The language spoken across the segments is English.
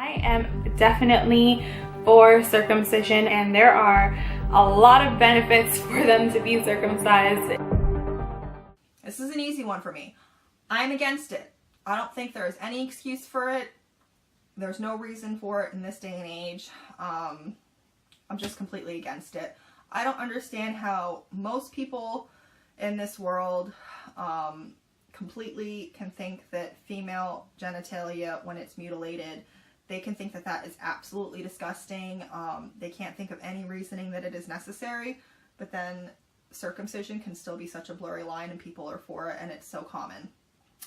I am definitely for circumcision, and there are a lot of benefits for them to be circumcised. This is an easy one for me. I'm against it. I don't think there is any excuse for it. There's no reason for it in this day and age. I'm just completely against it. I don't understand how most people in this world completely can think that female genitalia, when it's mutilated, they can think that that is absolutely disgusting. They can't think of any reasoning that it is necessary, but then circumcision can still be such a blurry line and people are for it, and it's so common.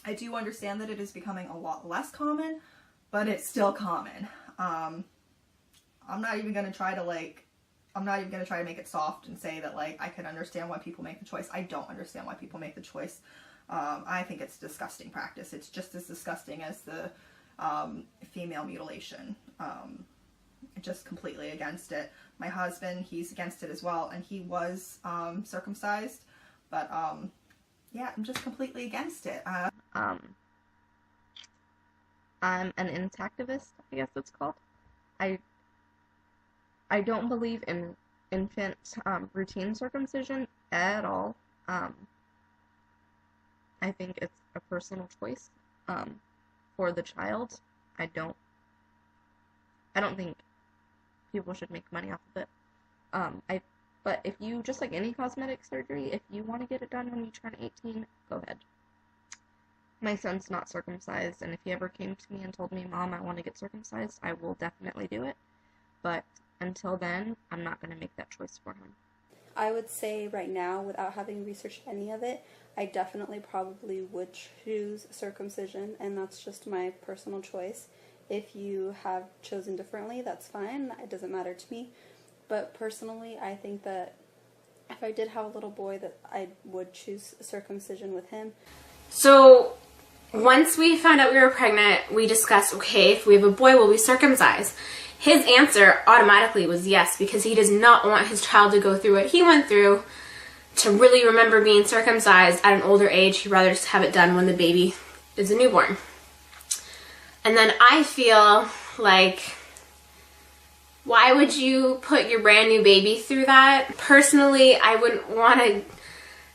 I do understand that it is becoming a lot less common, but it's still common. I'm not even going to try to make it soft and say that I can understand why people make the choice. I don't understand why people make the choice. I think it's a disgusting practice. It's just as disgusting as the female mutilation. Just completely against it. My husband, he's against it as well, and he was circumcised, but yeah, I'm just completely against it. I'm an intactivist, I guess it's called. I don't believe in infant routine circumcision at all. I think it's a personal choice for the child. I don't think people should make money off of it. But if you, just like any cosmetic surgery, if you want to get it done when you turn 18, go ahead. My son's not circumcised, and if he ever came to me and told me, Mom, I want to get circumcised, I will definitely do it. But until then, I'm not going to make that choice for him. I would say right now, without having researched any of it, I definitely probably would choose circumcision, and that's just my personal choice. If you have chosen differently, that's fine. It doesn't matter to me. But personally, I think that if I did have a little boy, that I would choose circumcision with him. So once we found out we were pregnant, we discussed, okay, if we have a boy, will we circumcise? His answer automatically was yes, because he does not want his child to go through what he went through to really remember being circumcised at an older age. He'd rather just have it done when the baby is a newborn. And then I feel like, why would you put your brand new baby through that? Personally, I wouldn't want to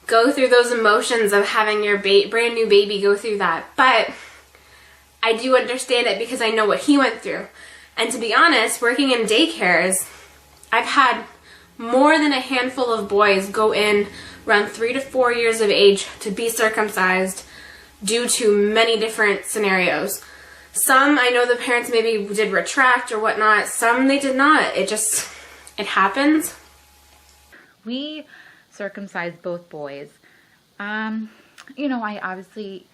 go through those emotions of having your brand new baby go through that. But I do understand it because I know what he went through. And to be honest, working in daycares, I've had more than a handful of boys go in around 3 to 4 years of age to be circumcised due to many different scenarios. Some, I know the parents maybe did retract or whatnot. Some they did not. It happens. We circumcised both boys. You know, I obviously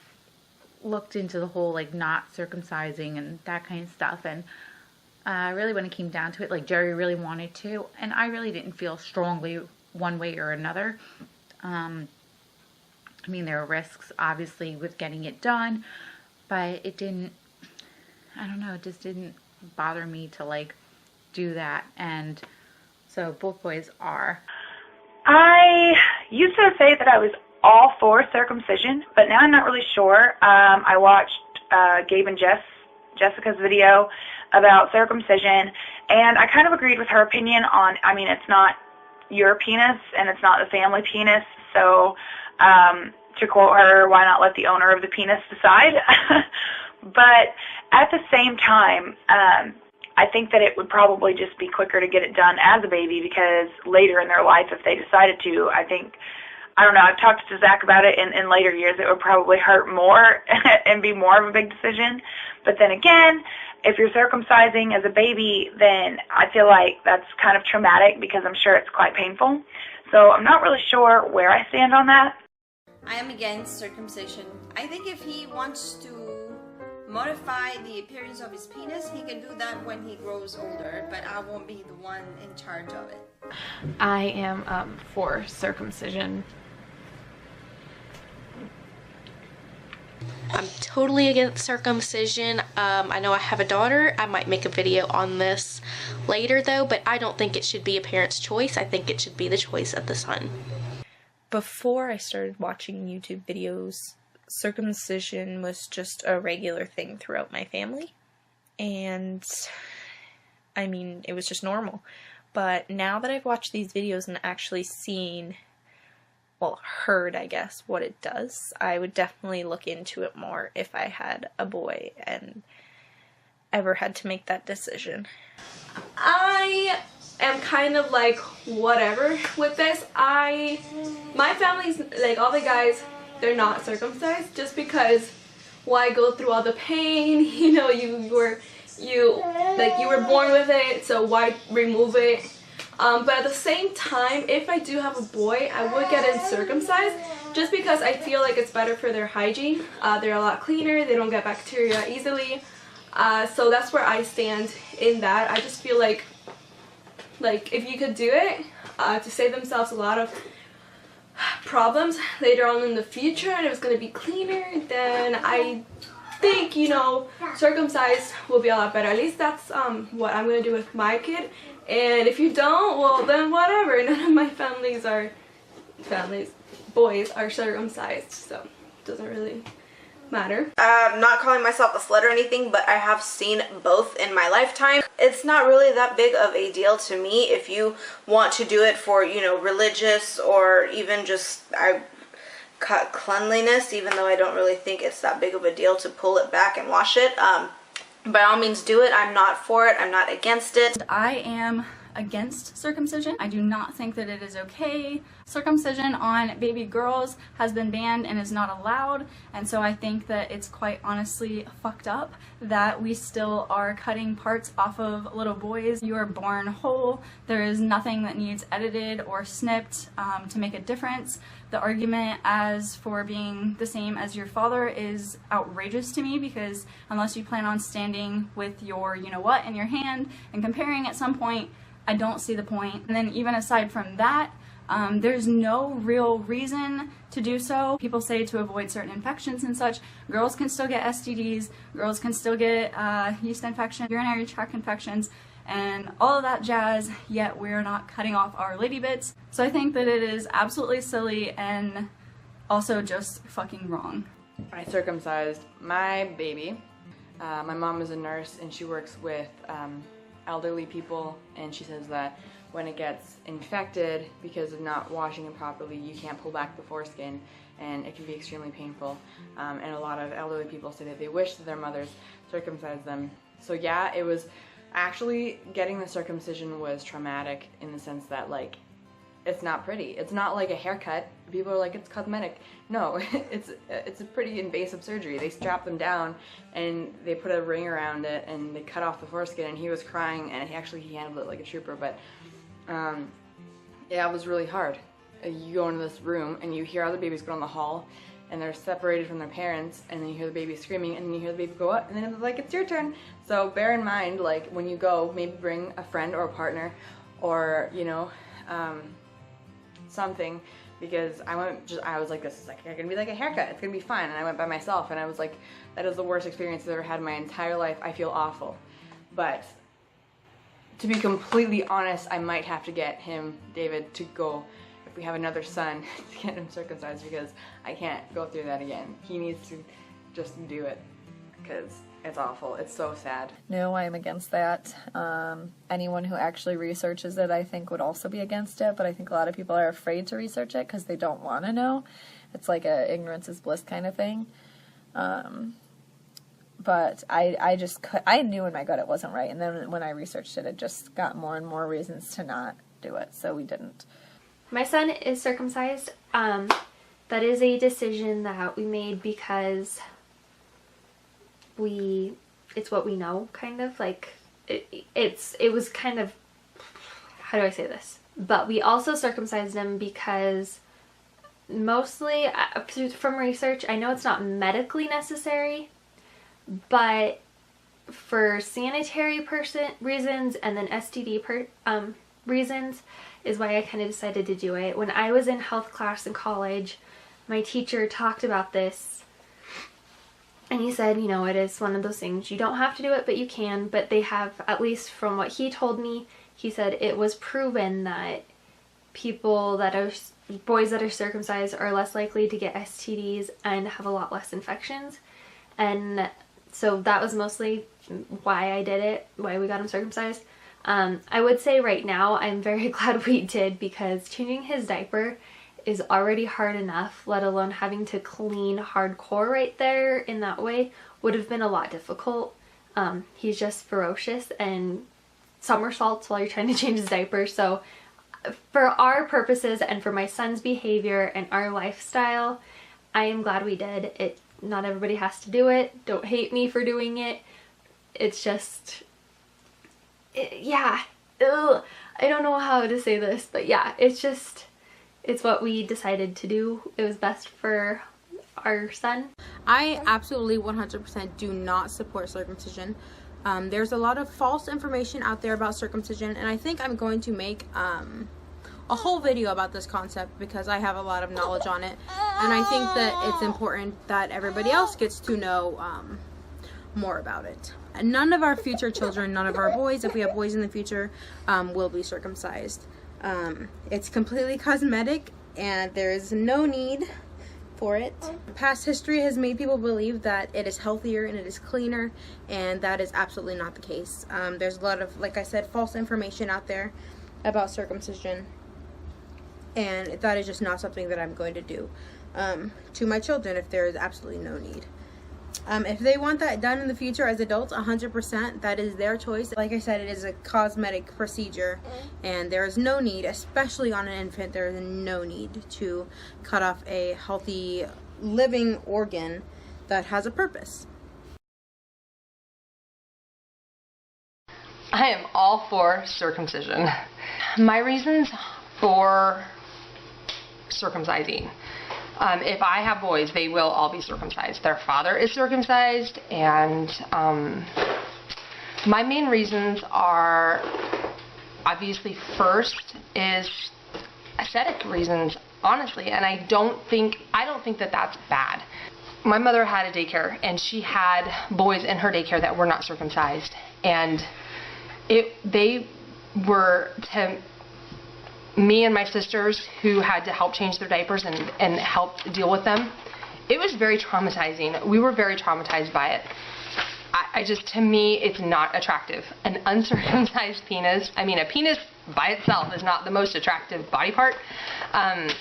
looked into the whole, not circumcising and that kind of stuff. And really when it came down to it, Jerry really wanted to. And I really didn't feel strongly one way or another. I mean, there were risks, obviously, with getting it done. But it didn't, I don't know, it just didn't bother me to, do that. And so both boys are. I used to say that I was all for circumcision, but now I'm not really sure. I watched Gabe and Jessica's video about circumcision, and I kind of agreed with her opinion on, it's not your penis, and it's not the family penis, so to quote her, why not let the owner of the penis decide? But at the same time, I think that it would probably just be quicker to get it done as a baby, because later in their life, if they decided to, I don't know, I've talked to Zach about it, in later years it would probably hurt more and be more of a big decision. But then again, if you're circumcising as a baby, then I feel like that's kind of traumatic, because I'm sure it's quite painful. So I'm not really sure where I stand on that. I am against circumcision. I think if he wants to modify the appearance of his penis, he can do that when he grows older, but I won't be the one in charge of it. I am for circumcision. I'm totally against circumcision. I know I have a daughter. I might make a video on this later though, but I don't think it should be a parent's choice. I think it should be the choice of the son. Before I started watching YouTube videos, circumcision was just a regular thing throughout my family. and I mean, it was just normal. But now that I've watched these videos and actually seen, well, heard, I guess, what it does, I would definitely look into it more if I had a boy and ever had to make that decision. I am kind of like whatever with this. My family's like, all the guys, they're not circumcised, just because why go through all the pain? You know, you were born with it, so why remove it? But at the same time, if I do have a boy, I would get him circumcised, just because I feel like it's better for their hygiene. They're a lot cleaner, they don't get bacteria easily. So that's where I stand in that. I just feel like if you could do it to save themselves a lot of problems later on in the future, and it was going to be cleaner, then I think, you know, circumcised will be a lot better. At least that's what I'm going to do with my kid. And if you don't, well, then whatever. None of my boys are circumcised, so it doesn't really matter. Not calling myself a slut or anything, but I have seen both in my lifetime. It's not really that big of a deal to me if you want to do it for, you know, religious or even just cleanliness, even though I don't really think it's that big of a deal to pull it back and wash it. By all means do it. I'm not for it. I'm not against it. I am against circumcision. I do not think that it is okay. Circumcision on baby girls has been banned and is not allowed, and so I think that it's quite honestly fucked up that we still are cutting parts off of little boys. You are born whole. There is nothing that needs edited or snipped to make a difference. The argument as for being the same as your father is outrageous to me, because unless you plan on standing with your you-know-what in your hand and comparing at some point, I don't see the point. And then even aside from that, there's no real reason to do so. People say to avoid certain infections and such. Girls can still get STDs, girls can still get yeast infections, urinary tract infections, and all of that jazz, yet we're not cutting off our lady bits. So I think that it is absolutely silly and also just fucking wrong. I circumcised my baby. My mom is a nurse and she works with elderly people, and she says that when it gets infected because of not washing it properly, you can't pull back the foreskin and it can be extremely painful. And a lot of elderly people say that they wish that their mothers circumcised them. So yeah, it was actually, getting the circumcision was traumatic in the sense that, like, it's not pretty. It's not like a haircut. People are like, it's cosmetic. No, it's a pretty invasive surgery. They strap them down and they put a ring around it and they cut off the foreskin, and he was crying, and he handled it like a trooper. But yeah, it was really hard. You go into this room and you hear other babies go down the hall and they're separated from their parents, and then you hear the baby screaming, and then you hear the baby go up, and then it's like, it's your turn. So bear in mind, like, when you go, maybe bring a friend or a partner or, you know, something, because I was like, this is like gonna be like a haircut, it's gonna be fine. And I went by myself, and I was like, that is the worst experience I've ever had in my entire life. I feel awful. But to be completely honest, I might have to get him, David, to go, if we have another son, to get him circumcised, because I can't go through that again. He needs to just do it, because it's awful. It's so sad. No, I am against that. Anyone who actually researches it, I think, would also be against it, but I think a lot of people are afraid to research it because they don't want to know. It's like a ignorance is bliss kind of thing. But I knew in my gut it wasn't right, and then when I researched it, it just got more and more reasons to not do it, so we didn't. My son is circumcised. That is a decision that we made because it's what we know, kind of, like, it was kind of, how do I say this? But we also circumcised him because, mostly, from research, I know it's not medically necessary, but for sanitary reasons and then STD reasons is why I kind of decided to do it. When I was in health class in college, my teacher talked about this, and he said, you know, it is one of those things, you don't have to do it, but you can. But they have, at least from what he told me, he said it was proven that boys that are circumcised are less likely to get STDs and have a lot less infections. And so that was mostly why I did it, why we got him circumcised. I would say right now I'm very glad we did, because changing his diaper is already hard enough, let alone having to clean hardcore right there in that way would have been a lot difficult. He's just ferocious and somersaults while you're trying to change his diaper. So for our purposes and for my son's behavior and our lifestyle, I am glad we did it. Not everybody has to do it. Don't hate me for doing it. It's just, yeah. Ugh. I don't know how to say this, but yeah, it's what we decided to do. It was best for our son. I absolutely 100% do not support circumcision. There's a lot of false information out there about circumcision, and I think I'm going to make a whole video about this concept because I have a lot of knowledge on it, and I think that it's important that everybody else gets to know more about it. None of our future children, none of our boys, if we have boys in the future, will be circumcised. It's completely cosmetic and there is no need for it. Past history has made people believe that it is healthier and it is cleaner, and that is absolutely not the case. There's a lot of, like I said, false information out there about circumcision, and that is just not something that I'm going to do to my children if there is absolutely no need. If they want that done in the future as adults, 100%, that is their choice. Like I said, it is a cosmetic procedure, and there is no need, especially on an infant, there is no need to cut off a healthy living organ that has a purpose. I am all for circumcision. My reasons for circumcising. If I have boys, they will all be circumcised. Their father is circumcised, and my main reasons are, obviously, first is aesthetic reasons, honestly, and I don't think that that's bad. My mother had a daycare, and she had boys in her daycare that were not circumcised, and they were, to me and my sisters who had to help change their diapers and help deal with them, it was very traumatizing. We were very traumatized by it. To me, it's not attractive. An uncircumcised penis, I mean, a penis by itself is not the most attractive body part, and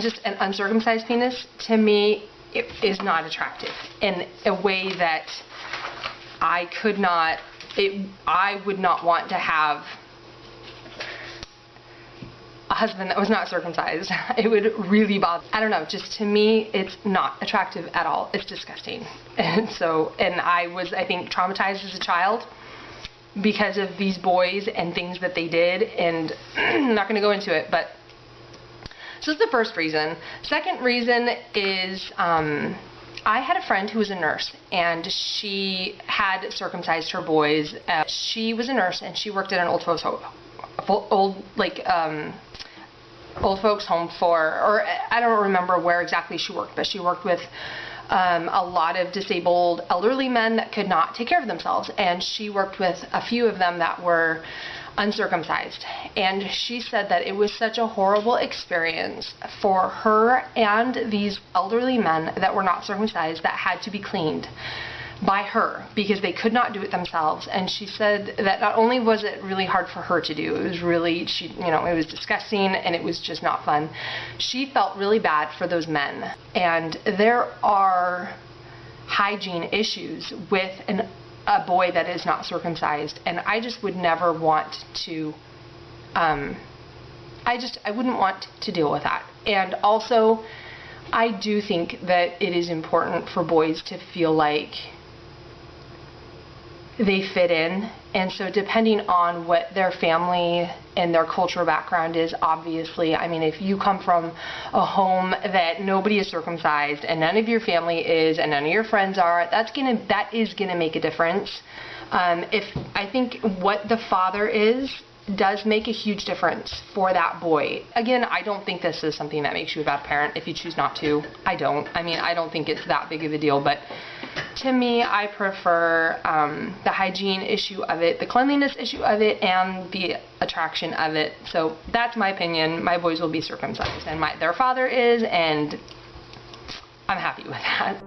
just an uncircumcised penis, to me, it is not attractive in a way that I would not want to have a husband that was not circumcised. It would really bother. I don't know, just to me, it's not attractive at all. It's disgusting. And I was, I think, traumatized as a child because of these boys and things that they did, and I'm not going to go into it, but so that's the first reason. Second reason is I had a friend who was a nurse, and she had circumcised her boys. She was a nurse, and she worked at an old folks home or I don't remember where exactly she worked, but she worked with a lot of disabled elderly men that could not take care of themselves, and she worked with a few of them that were uncircumcised, and she said that it was such a horrible experience for her and these elderly men that were not circumcised that had to be cleaned by her because they could not do it themselves. And she said that not only was it really hard for her to do, it was really, it was disgusting and it was just not fun. She felt really bad for those men, and there are hygiene issues with a boy that is not circumcised, and I just would never want to, I wouldn't want to deal with that. And also, I do think that it is important for boys to feel like they fit in, and so depending on what their family and their cultural background is, obviously, I mean, if you come from a home that nobody is circumcised and none of your family is and none of your friends are, that is gonna make a difference. I think what the father is does make a huge difference for that boy. Again, I don't think this is something that makes you a bad parent if you choose not to. I don't think it's that big of a deal, but to me, I prefer the hygiene issue of it, the cleanliness issue of it, and the attraction of it. So that's my opinion. My boys will be circumcised, and their father is, and I'm happy with that.